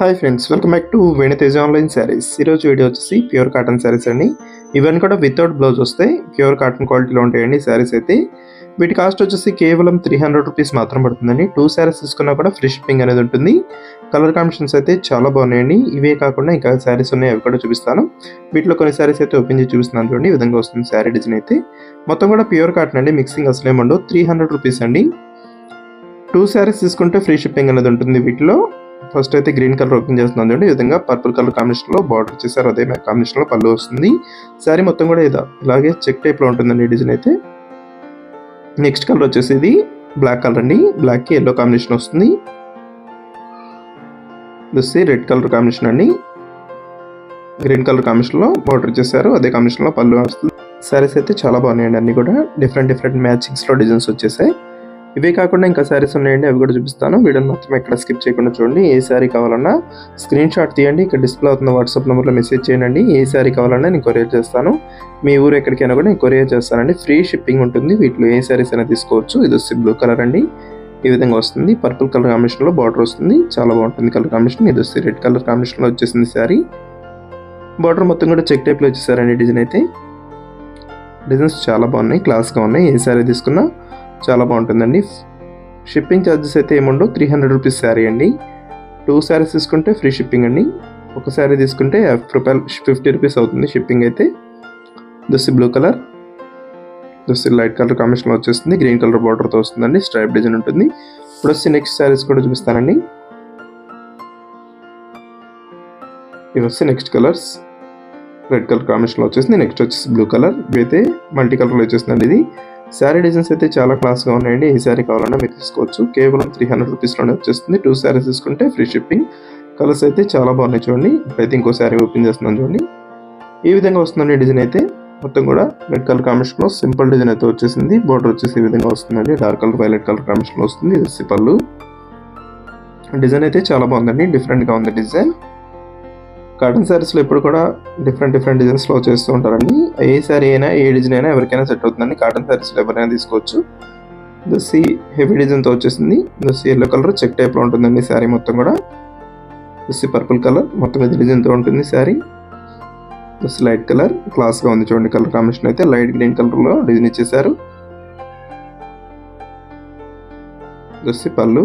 Hi friends, welcome back to Venu Teja online saris. ఈరోజు video వచ్చేసి pure cotton saris అండి. ఇవన్నీ కూడా వితౌట్ బ్లౌజ్ వస్తాయి, ప్యూర్ కాటన్ క్వాలిటీలో ఉంటాయండి శారీస్ అయితే. వీటి కాస్ట్ వచ్చేసి కేవలం 300 రూపీస్ మాత్రం పడుతుందండి. 2 శారీస్ తీసుకున్నా కూడా ఫ్రీ షిప్పింగ్ అనేది ఉంటుంది. కలర్ కాంబినేషన్స్ అయితే చాలా బాగున్నాయండి. ఇవే కాకుండా ఇంకా శారీస్ ఉన్నాయి, అవి కూడా చూపిస్తాను. వీటిలో కొన్ని శారీస్ అయితే ఓపెన్ చేసి చూపిస్తున్నాను చూడండి. ఈ విధంగా వస్తుంది శారీ డిజైన్ అయితే. మొత్తం కూడా ప్యూర్ కాటన్ అండి, మిక్సింగ్ అసలు ఏమండవు. 300 రూపీస్ అండి. 2 శారీస్ తీసుకుంటే ఫ్రీ షిప్పింగ్ అనేది ఉంటుంది. వీటిలో ఫస్ట్ అయితే గ్రీన్ కలర్ ఓపెన్ చేస్తున్నాను చూడండి. ఈ విధంగా పర్పుల్ కలర్ కాంబినేషన్ లో బార్డర్ చేశారు, అదే కాంబినేషన్ లో పళ్ళు వస్తుంది. శారీ మొత్తం కూడా ఇలాగే చెక్ టైప్ లో ఉంటుందండి డిజైన్ అయితే. నెక్స్ట్ కలర్ వచ్చేసి ఇది బ్లాక్ కలర్ అండి, బ్లాక్ కి ఎల్లో కాంబినేషన్ వస్తుంది. ఇది రెడ్ కలర్ కాంబినేషన్ అండి, గ్రీన్ కలర్ కాంబినేషన్ లో బార్డర్ చేశారు, అదే కాంబినేషన్ లో పళ్ళు వస్తుంది. శారీస్ అయితే చాలా బాగున్నాయండి, అన్ని కూడా డిఫరెంట్ మ్యాచింగ్స్ లో డిజైన్స్ వచ్చేసాయి. ఇవే కాకుండా ఇంకా శారీస్ ఉన్నాయండి, అవి కూడా చూపిస్తాను. వీడియోని మాత్రం ఎక్కడ స్కిప్ చేయకుండా చూడండి. ఏ శారీ కావాలన్నా స్క్రీన్ షాట్ తీయండి, ఇక్కడ డిస్ప్లే అవుతున్న వాట్సాప్ నెంబర్లో మెసేజ్ చేయండి. ఏ శారీ కావాలన్నా నేను కొరియర్ చేస్తాను. మీ ఊరు ఎక్కడికైనా కూడా నేను కొరియర్ చేస్తానండి. ఫ్రీ షిప్పింగ్ ఉంటుంది. వీటిలో ఏ శారీస్ అయినా తీసుకోవచ్చు. ఇది వచ్చి బ్లూ కలర్ అండి, ఈ విధంగా వస్తుంది. పర్పుల్ కలర్ కాంబినేషన్ లో బార్డర్ వస్తుంది, చాలా బాగుంటుంది కలర్ కాంబినేషన్. ఇది వచ్చి రెడ్ కలర్ కాంబినేషన్ లో వచ్చేసింది శారీ. బార్డర్ మొత్తం కూడా చెక్ టైప్ లో వచ్చేసారండి డిజైన్ అయితే. డిజైన్స్ చాలా బాగున్నాయి, క్లాస్ గా ఉన్నాయి. ఏ శారీ తీసుకున్నా చాలా బాగుంటుందండి. షిప్పింగ్ ఛార్జెస్ అయితే ఏముండవు. 300 రూపీస్ శారీ అండి. 2 శారీస్ తీసుకుంటే ఫ్రీ షిప్పింగ్ అండి. ఒక శారీ తీసుకుంటే రూపాయలు 50 రూపీస్ అవుతుంది షిప్పింగ్ అయితే. దొస్సి బ్లూ కలర్, దొస్సి లైట్ కలర్ కాంబినేషన్లో వచ్చేస్తుంది. గ్రీన్ కలర్ బార్డర్తో వస్తుందండి, స్ట్రైప్ డిజైన్ ఉంటుంది. ఇప్పుడు వచ్చి నెక్స్ట్ శారీస్ కూడా చూపిస్తానండి. ఇవి వచ్చి నెక్స్ట్ కలర్స్. రెడ్ కలర్ కాంబినేషన్లో వచ్చేసింది. నెక్స్ట్ వచ్చేసి బ్లూ కలర్, ఇవైతే మల్టీ కలర్లో వచ్చేస్తుందండి. ఇది శారీ డిజైన్స్ అయితే చాలా క్లాస్గా ఉన్నాయండి. ఏ శారీ కావాలన్నా మీరు తీసుకోవచ్చు. కేవలం 300 రూపీస్లోనే వచ్చేస్తుంది. 2 శారీస్ తీసుకుంటే ఫ్రీ షిప్పింగ్. కలర్స్ అయితే చాలా బాగున్నాయి చూడండి. ఇప్పుడైతే ఇంకో శారీ ఓపెన్ చేస్తున్నాను చూడండి. ఈ విధంగా వస్తుందండి డిజైన్ అయితే. మొత్తం కూడా రెడ్ కలర్ కాంబినేషన్లో సింపుల్ డిజైన్ అయితే వచ్చేసింది. బార్డర్ వచ్చేసి ఈ విధంగా వస్తుందండి, డార్క్ కలర్ వైలెట్ కలర్ కాంబినేషన్లో వస్తుంది. ఇది పళ్ళు. డిజైన్ అయితే చాలా బాగుందండి, డిఫరెంట్గా ఉంది డిజైన్. కాటన్ శారీస్లో ఎప్పుడు కూడా డిఫరెంట్ డిజైన్స్లో చేస్తూ ఉంటారండి. ఏ శారీ అయినా ఏ డిజైన్ అయినా ఎవరికైనా సెట్ అవుతుందండి. కాటన్ శారీస్లో ఎవరైనా తీసుకోవచ్చు. దసి హెవీ డిజైన్తో వచ్చేసింది. దసి ఎల్లో కలర్ చెక్ టైప్లో ఉంటుందండి శారీ మొత్తం కూడా. దసి పర్పుల్ కలర్ మొత్తం ఇది డిజైన్తో ఉంటుంది శారీ. దసి లైట్ కలర్ క్లాస్గా ఉంది చూడండి. కలర్ కాంబినేషన్ అయితే లైట్ గ్రీన్ కలర్లో డిజైన్ ఇచ్చేసారు. దసి పళ్ళు.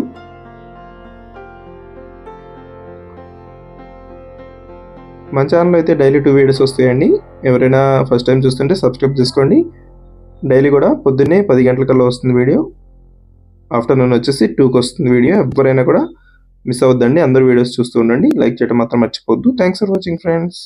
మన ఛానల్లో అయితే డైలీ 2 వీడియోస్ వస్తాయండి. ఎవరైనా ఫస్ట్ టైం చూస్తుంటే సబ్స్క్రైబ్ చేసుకోండి. డైలీ కూడా పొద్దున్నే 10 గంటలకల్లా వస్తుంది వీడియో. ఆఫ్టర్నూన్ వచ్చేసి 2కి వస్తుంది వీడియో. ఎవరైనా కూడా మిస్ అవ్వద్దండి, అందరూ వీడియోస్ చూస్తూ ఉండండి. లైక్ చేయడం మాత్రం మర్చిపోవద్దు. Thanks for watching friends.